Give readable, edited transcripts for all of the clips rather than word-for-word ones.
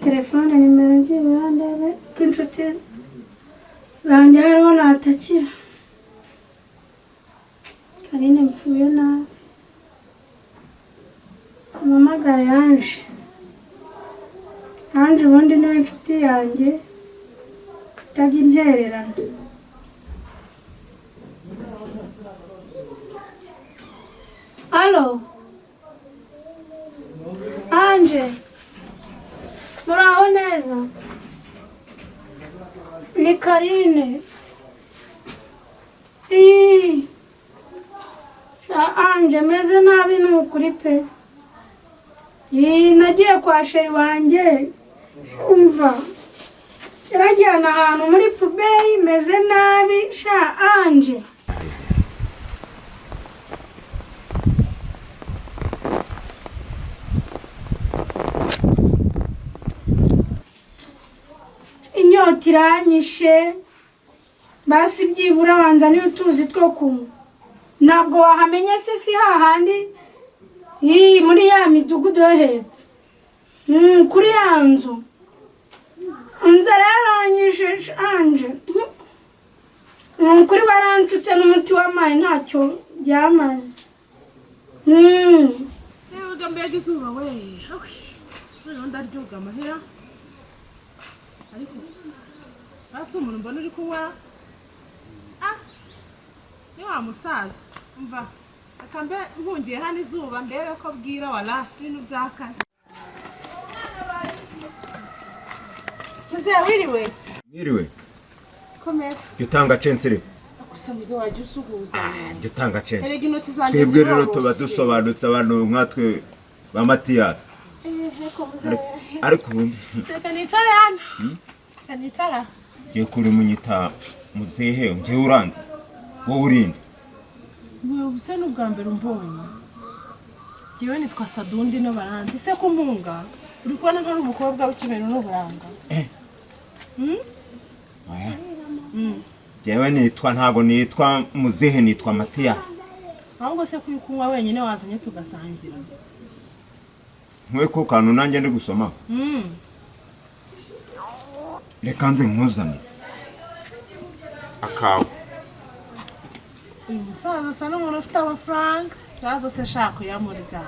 telefone nimero ngiye ndebe ko inshuti zanjye hariho natakira. Karine mpfuye nabi. Amamagara yanje. Anje ubundi niwe inshuti yanjye kutagira intererano. Allo? Anje? Muraho neza? Ni Karine. Anje meze nabi n'ukuri pe. Nagiye kwa sheri wanjye. Umva. Yarajyana ahantu muri puberi meze nabi Anje. Inyota iranyishe. Basi byibura wanzaniye utuzi two kunywa. Ntabwo wahamenye se si hahandi muri ya midugudu yo hepfo. Kuri ya nzu. Inzara yaranyishe Anje. Kuri barancutse n'umuti w'amazi ntacyo byamaze. Agambaniye izuba we. None ndaryoga amahera. Ariko basi umuntu mbona uri kunywa. Ni wa musaza. Umva. Akambe nkungiye hano izuba mbere ko bwira wala ibintu byakaze. Muze wiriwe. Wiriwe. Komera. Gitanga chensire. Akusamuze waje usuhuza. Gitanga chensire. Erega inoti zanjye. Twebwe rero tuba dusobanutse abantu nkatwe ba Matias. Heko muze. Ariko ubundi. Seka nicara hano. Kanicara. Giye kuri munyita muzehe ngiye uranze. Wowe urinde. Wewe ubuse n'ubwa mbere umbonye. Jewe nitwa Sadundi no baranzi se kumpunga. Uri kubona ntari umukobwa w'ikimeno n'uburanga. Aya. Jewe nitwa ntago nitwa muzehe nitwa Matias. Ahubwo se kunywa wenyine wazanye tugasangira. Nkwe ko kantu nanjye ndi gusoma. Reka nze nkuzane. Akawe. Umusaza asa n'umuntu ufite amafaranga. Cyazo se shaka yamurya.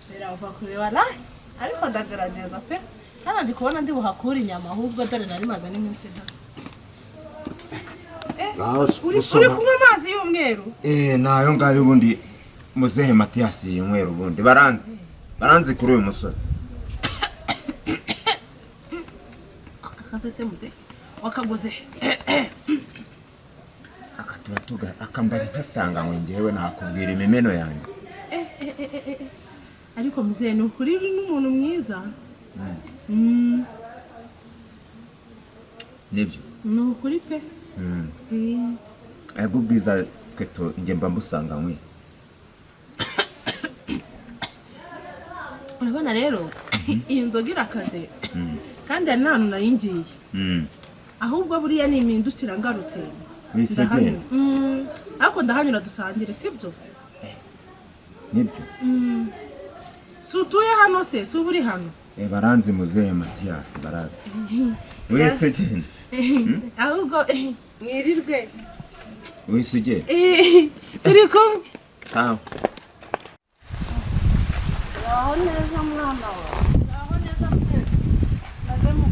Birava kure wala. Ariko ndagerageza pe. Kana ndi kubona ndi buhakura inyama ahubwo dore nari maze n'iminsi ntazo. Uri kunywa amazi y'umweru? Nayo ngayo ubundi muzehe Matias y'umweru ubundi baranzi kuri uyu musore. Kase muze wakaguze. Akatuga akambara ntasanga ngo ngewe nakubwira imemeno yanjye. Ariko muze ni ukuri uri n'umuntu mwiza. Nibyo. Ni ukuri pe. Ariko bwiza keto nge mba mbusanga mwe. Urabona rero iyi nzoga irakaze. Kandi ari nanu nayingiye. Ahubwo buriya ni impindukira ngarutse. Wisegera. Ariko ndahanyura dusangire sibyo? Nibyo. Sutuye hano se suburi hano. Baranzi muzehe Matias barazi. Wisegera. Ahubwo mwirirwe. Wisegera. Turi kumwe. Sawa. Aho neza mwana wawe. Aho neza mukecuru. Nazemu.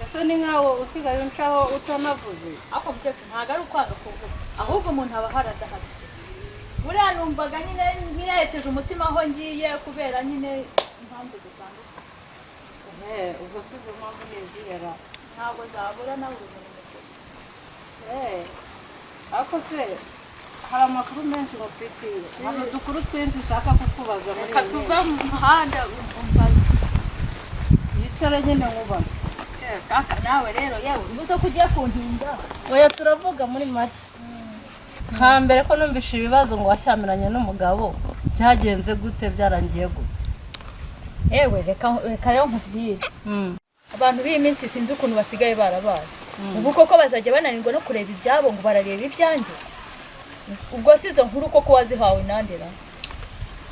Gasa ni nkawo usigaye uncaho utanavuze. Ako mukecuru ntago ari ukwanga kuvuga. Ahubwo umuntu aba haradahatse. Buriya numvaga nyine ngirekeje umutima aho ngiye kubera nyine impamvu zitandukanye. Ubwo sizo mpamvu nizihera. Ntabwo zabura nawe urumenye. Ako se hari amakuru menshi ngofitiye. Hano dukuru twinshi ushaka kukubaza. Reka tuva mu muhanda umbaza. Yicara nyine nkubaza. Kaka nawe rero yewe ubuze kugiye kuntinda. Oya turavuga muri make. Hambere ko numvisha ibibazo ngo washyamiranye n'umugabo byagenze gute byarangiye gute? Ewe reka yo nkubwire. Abantu b'iyi minsi sinzi ukuntu basigaye barabaye. Ubu koko bazajya bananirwa no kureba ibyabo ngo barareba ibyanjye. Ubwo sizo nkuru koko wazihawe nandera.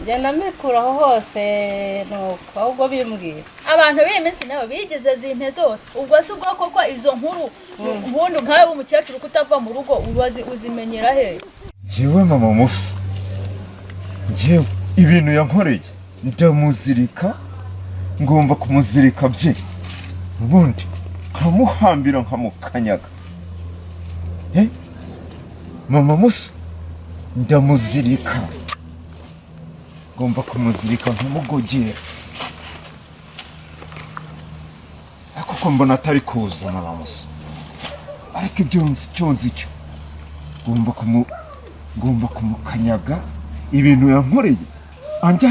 ngenda mikuraho hose nuko ahubwo bimbwira abantu b'iminsi nabo bigeze zinte zose ubwo si ubwo koko izo nkuru ubundi nkawe umukecuru kutava mu rugo uzimenyera he Jewe mama Musa jewe ibintu yankoreye ndamuzirika ngomba kumuzirika bye ubundi nkamuhambira nkamukanyaga mama Musa ndamuzirika ngomba kumuzirika nkamugogera kuko mbona atari kuza mama Musa ariko ibyo nzi cyo ngomba kumukanyaga ibintu yankoreye anja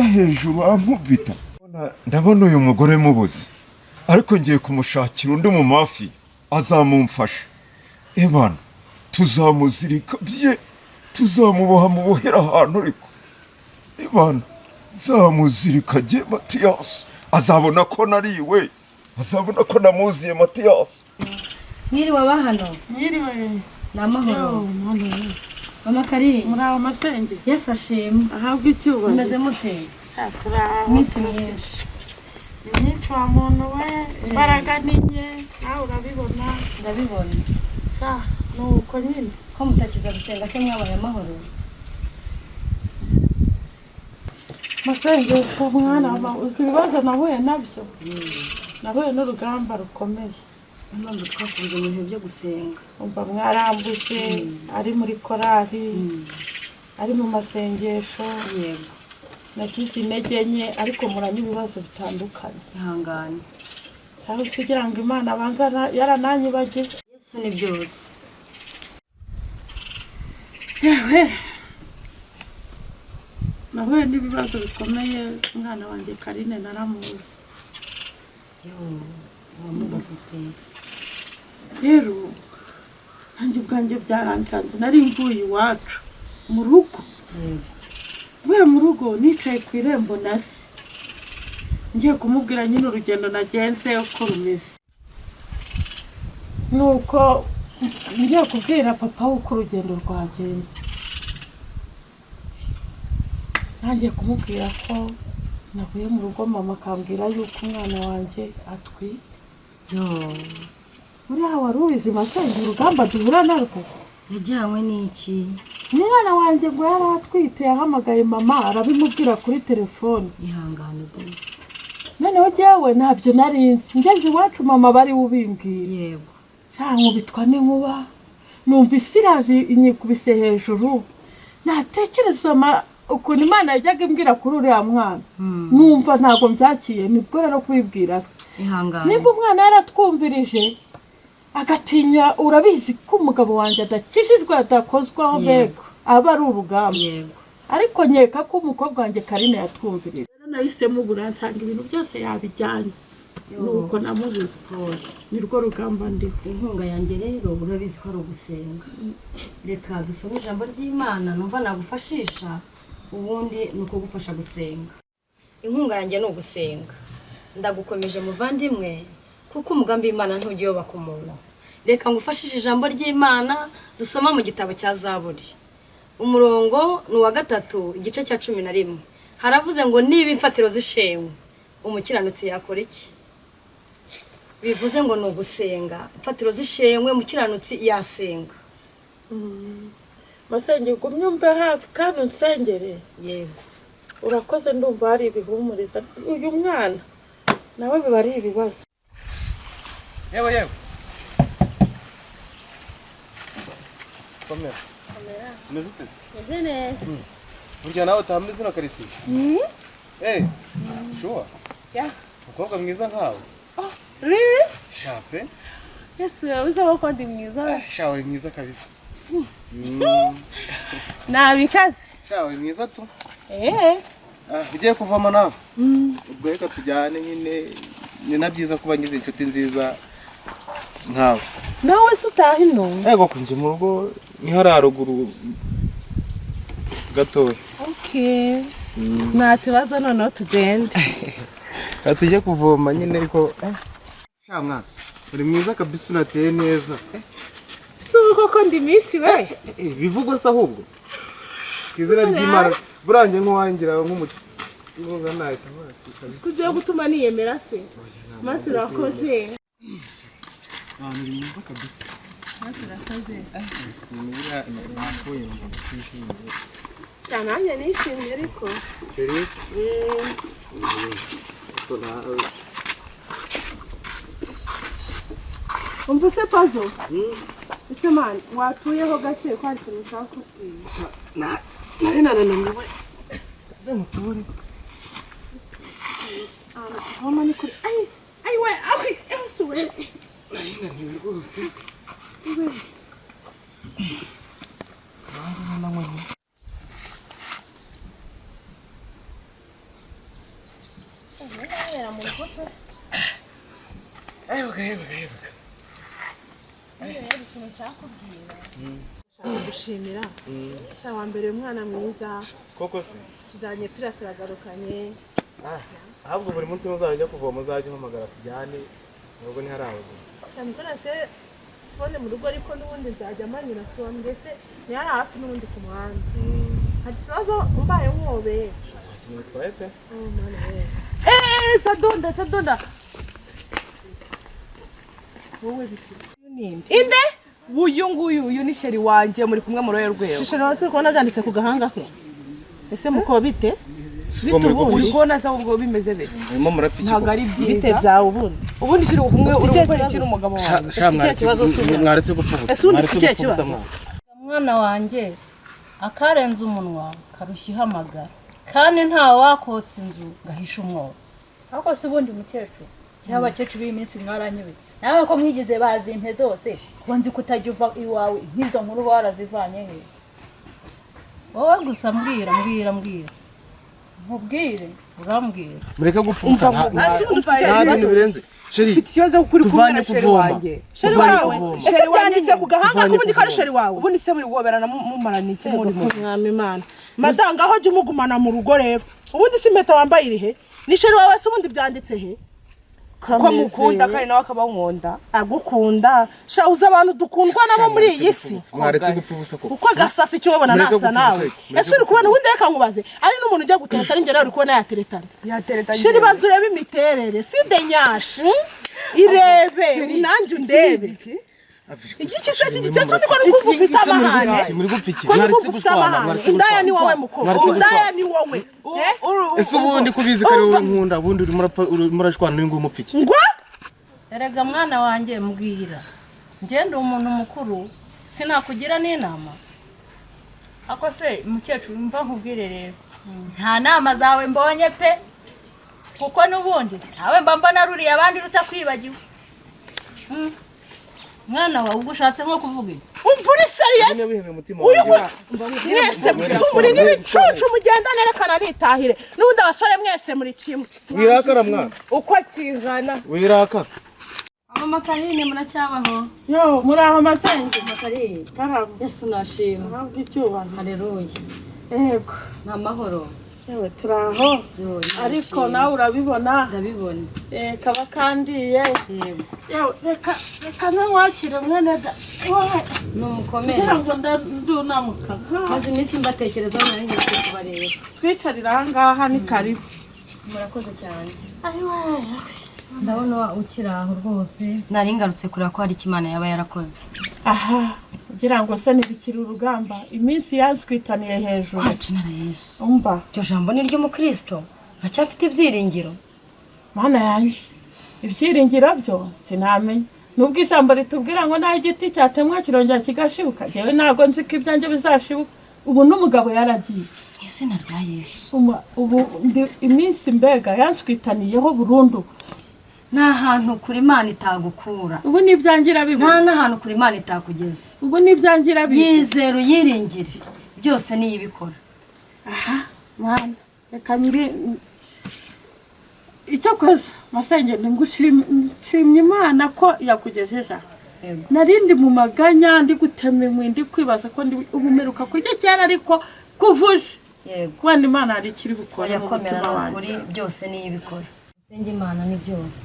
hejuru ankubita ndabona uyu mugore mubuze ariko ngiye kumushakira undi mu mafi azamumfasha ebana tuzamuzirika bye tuzamuboha mu buhera ahantu ariko ebana zamuzirika je Matias azabona ko nariwe azabona ko namuziye Matias Mwiriwe abahano Mwiriwe namahoro Mama Kari muraho masenge Yesu ashimwe ahabwe icyubahiro umeze mute Minsi myinshi myinshi wa muntu we imbaraga ninye nawe urabibona ndabibona nuko nyine ko mutakiza gusenga se mwabaye amahoro masenge ko mwana uzi ibibazo nahuye nabyo nahuye n'urugamba rukomeye impamvu twakubuze mu bintu byo gusenga umva mwarambuse ari muri korali ari mu masengesho yego nagize intege nke ariko muranye ibibazo bitandukanye ihangane aho kugira ngo Imana abanza yarananyibagiye Yesu ni byose yewe nahuye n'ibibazo bikomeye umwana wanjye Karine naramuzi wamubaze pe rero nanjye ubwanjye byarancanze nari mvuye iwacu mu rugo mvuye mu rugo nicaye ku irembo nasi ngiye kumubwira nyine urugendo nagenze uko rumeze nuko ngiye kubwira papa uko urugendo rwagenze nanjye kumubwira ko navuye mu rugo mama akambwira yuko umwana wanjye atwite uriya wari ubizi masenge urugamba duhura narwo yajyanywe n'iki umwana wanjye ngo yari atwite yahamagaye mama arabimubwira kuri telefone ihangane desi noneho jyewe ntabyo narinzi ngeze iwacu mama bari ubimbwira yego nkubitwa n'inkuba numva isi irazi inyikubise hejuru natekereza ukuntu Imana yajyaga imbwira kuri uriya mwana numva ntabwo mbyakiye nibwo rero kubibwira ihangane niba umwana yaratwumvirije agatinya urabizi ko umugabo wanjye adakijijwe adakozwaho mbega aba ari urugamba yego ariko nkeka ko umukobwa wanjye Karine yatwumvirije rero nahisemo nsanga ibintu byose yabijyanye nuko namubuze nirwo rugamba ndiho inkunga yanjye rero urabizi ko ari ugusenga reka dusome ijambo ry'Imana numva nagufashisha ubundi nuko gufasha gusenga inkunga yanjye ni ugusenga ndagukomeje muvandimwe kuko umugambi w'Imana ntugiyoba ku muntu reka ngufashishe ijambo ry'Imana dusoma mu gitabo cya Zaburi umurongo ni wa 3 igice cya 11 haravuze ngo niba imfatiro zishewe umukiranutsi yakora iki bivuze ngo ni ugusenga imfatiro zishewe umukiranutsi yasenga masenge gumyumbe hafi kandi unsengere yego urakoze ndumva hari ibihumuriza uyu mwana nawe biba ari ibibazo yewe komera umeze ute meze neza burya nawe utaha muri zino karitsiye shuwa umukobwa mwiza nkawe really shape yesu uzi ko ndi mwiza shawe uri mwiza kabisa nabikaze shawe uri mwiza tu ugiye kuvoma nawe ubwo reka tujyane nyine ni na byiza kuba ngize inshuti nziza nkawe nawe se utaha ino yego kunje mu rugo niho ari haruguru gatoya okay nta kibazo noneho tugende tujye kuvoma nyine ariko sha mwana uri mwiza kabisa unateye neza si uko ndi misi we bivugwa se ahubwo kwizina ry'Imana burangiye nk'uwangira nk'umuti ngoza nahita kugiye gutuma niyemera se maze urakoze ni mwiza kabisa maze urakoze nakuye nishimye cyane nishimye ariko serious umva se pazo ese man watuyeho gake kwanditse mushaka kubwira nananiwe zamutore hama ni kuri ay we ese we nananiwe rwose gushimira shawa mbere umwana mwiza koko se tujanye turagarukanye ahubwo buri munsi muzajya kuvoma muzajya mpamagara tujyane nubwo ni harawe cyane se fone mu rugo ariko n'ubundi nzajya manyura fone mbese ni hari hafi n'ubundi ku muhanda hari ikibazo umbaye nk'obeye kimwe twaye pe sadonda wowe biki inde uyu ni sheri wanje muri kumwe mu roye rwewe shisha nawe se kubona byanditse ku gahanga ke ese muko bite uri kubona se ubwo bimeze bite murimo murapiki ntabwo ari bite byiza byawe ubundi kiri kumwe uri gukurikira umugabo wawe mwaretse gupfubusa ese undi kike kibazo mwana wanjye akarenza umunwa karushya ihamagara kandi nta wakotsa inzu gahisha umwobo ariko se ubundi mukecuru cyangwa abakecuru b'iminsi mwaranyubi nawe ko mwigize bazi impe zose ko nzi kutajya uva iwawe nk'izo nkuru warazivanye he wowe gusa mbwira nkubwire urambwira mureke gupfubusa nta bintu birenze sheri ikibazo kuri kumwe na sheri wanjye sheri wawe ese byanditse ku gahanga kubundi ko ari sheri wawe ubundi se muri woberana mumarana iki muri mu mwami Imana madanga aho jye umugumana mu rugo rero ubundi si impeta wambaye irihe ni sheri wawe se ubundi byanditse he ko mukunda kandi nawe akaba nkunda agukunda sha uza abantu dukundwa nabo muri iyi si mwaretse gupfubusa ko uko gasasi cyo wabona nasa nawe ese uri kubona ubundi reka nkubaze ari n'umuntu ujya guteta ari ngera uri kubona yateretana sheri banzu urebe imiterere sinde nyashi irebe nanjye undebe igiki se niko nuko ufite amahane muri gupfiki mwaretse gushwana indaya ni wowe mukobwa indaya ni wowe ese ubundi kubizi kare wowe nkunda ubundi uri murashwana n'ingu umupfiki ngo erega mwana wanjye mbwira ngende umuntu mukuru sinakugira n'inama ako se mukecuru mva nkubwire rero nta nama zawe mbonye pe kuko n'ubundi nawe mba mbona ruriye abandi rutakwibagiwe mwana wawe ubwo ushatse nko kuvuga iki umvura serious mwese muri n'ibicucu mugenda nerekana nitahire n'ubundi abasore mwese muri kimwe wirakara mwana uko kingana wirakara amakarine muracyabaho yo muri aho masenge amakarine karabo yesu nashima ntabwo icyubahiro haleluya yego nta mahoro yewe turaho ariko nawe urabibona ndabibona kaba kandiye yego yewe reka nkwakire mwene da wowe numukomere ntabwo ndunamuka maze iminsi mbatekerezaho nari ngiye kubareba twicarira aha ngaha ni karibu murakoze cyane ayiwe ndabona ukiri aho rwose nari ngarutse kureba ko hari ikimana yaba yarakoze aha kugira ngo se ntibikire urugamba iminsi yazwitaniye hejuru kwacu na Yesu umva iryo jambo ni ry'umukristo ntacyafite ibyiringiro mana yanjye ibyiringiro byo sinamenya nubwo ijambo ritubwira ngo nta igiti cyatemwa kirongera kigashibuka yewe ntabwo nzi ko ibyanjye bizashibuka ubu n'umugabo yaragiye izina rya Yesu ubu iminsi mbega yazwitaniyeho burundu nta hantu kuri Imana itagukura ubu nibyangira bibi nta n'ahantu kuri Imana itakugeza ubu nibyangira bibi yizera uyiringire byose niyo ibikora aha mwana reka nyiri icyo koza masenge ngushimye Imana ko yakugejeje narindi mu maganya ndi gutema inkwi ndi kwibaza ko ndi ubumeruka kurya cyane ariko kuvuje yego kwandi Imana ari kiri gukora yakomera kuri byose niyo ibikora senge Imana ni byose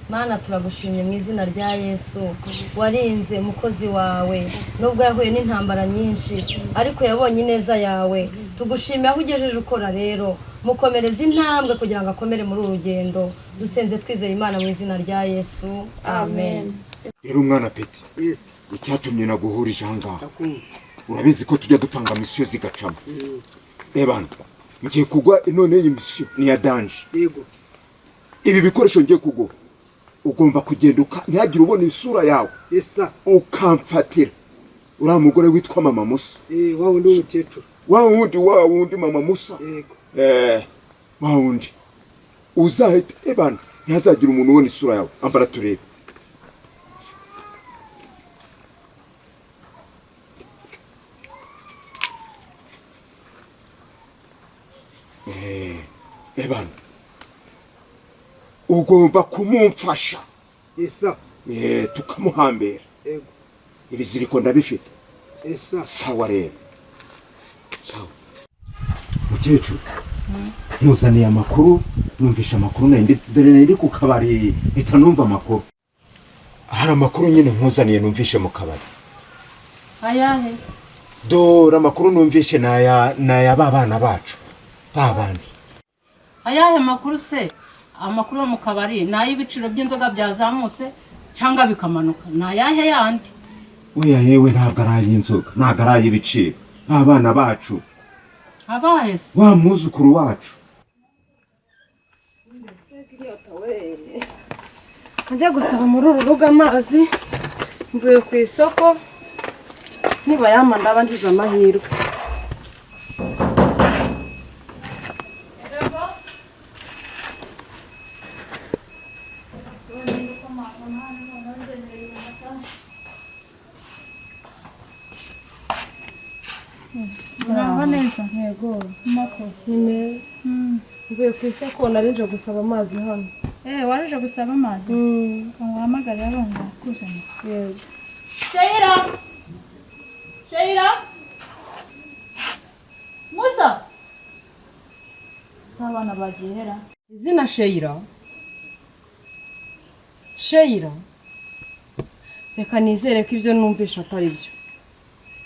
Mana turagushimye mu izina rya Yesu warinze umukozi wawe nubwo yahuye n'intambara nyinshi ariko yabonye ineza yawe tugushimiye aho ugejeje ukora rero mukomereza intambwe kugira ngo akomere muri uru rugendo dusenze twizeye Imana mu izina rya Yesu amen. Rero umwana Peti icyatumye naguhurije ahangaha urabizi ko tujya dutanga misiyo zigacamo ebana ngiye kugwa none iyi misiyo ni ya danje yego ibi bikoresho ngiye kugwa ugomba kugenduka ntihagire ubona isura yawe ukamfatira uriya mugore witwa mama Musa wa wundi w'umukecuru wa wundi mama Musa wa wundi uzahita ebana ntihazagira umuntu ubona isura yawe ambara turebe ebana ugomba kumumfasha tukamuhambira ibiziriko ndabifite sawa rero sawa mukecuru ntuzaniye amakuru numvisha amakuru dore ndi ku kabari mpita numva amakuru hari amakuru nyine nkuzaniye numvishe mu kabari ayahe dore amakuru numvishe naya babana bacu babandi ayahe makuru se amakuru yo mu kabari n'ay'ibiciro by'inzoga byazamutse cyangwa bikamanuka n'ayahe yandi oya yewe ntabwo ari ay'inzoga ntabwo ari ay'ibiciro abana bacu abahese wa mwuzukuru wacu njya gusaba muri uru rugo amazi mvuye ku isoko niba yama ndaba ngize amahirwe neza yego makuru ni meza mvuye ku isoko narinje gusaba amazi hano warije gusaba amazi uhamagara abana kuzana yego Sheila Musa sabana bagihera izina Sheila reka nizere ko ibyo numvisha atari byo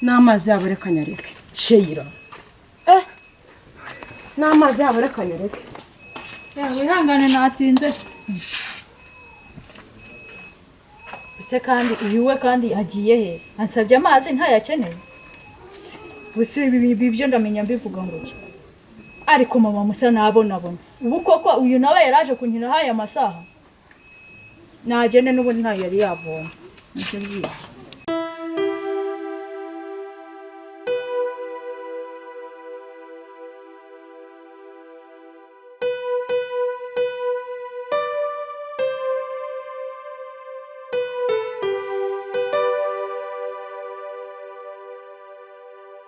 n'amazi yabo reka nyareke Sheila n'amazi yabo reka nyareke wihangane natinze ese kandi uyu we kandi agiye he ansabye amazi ntayakeneye buse ibi byo ndamenya mbivuga ngo ariko mama Musa nabona ubu koko uyu nawe yaraje kunkina haya masaha nagende n'ubundi ntayo yari yavoma nicyo byiza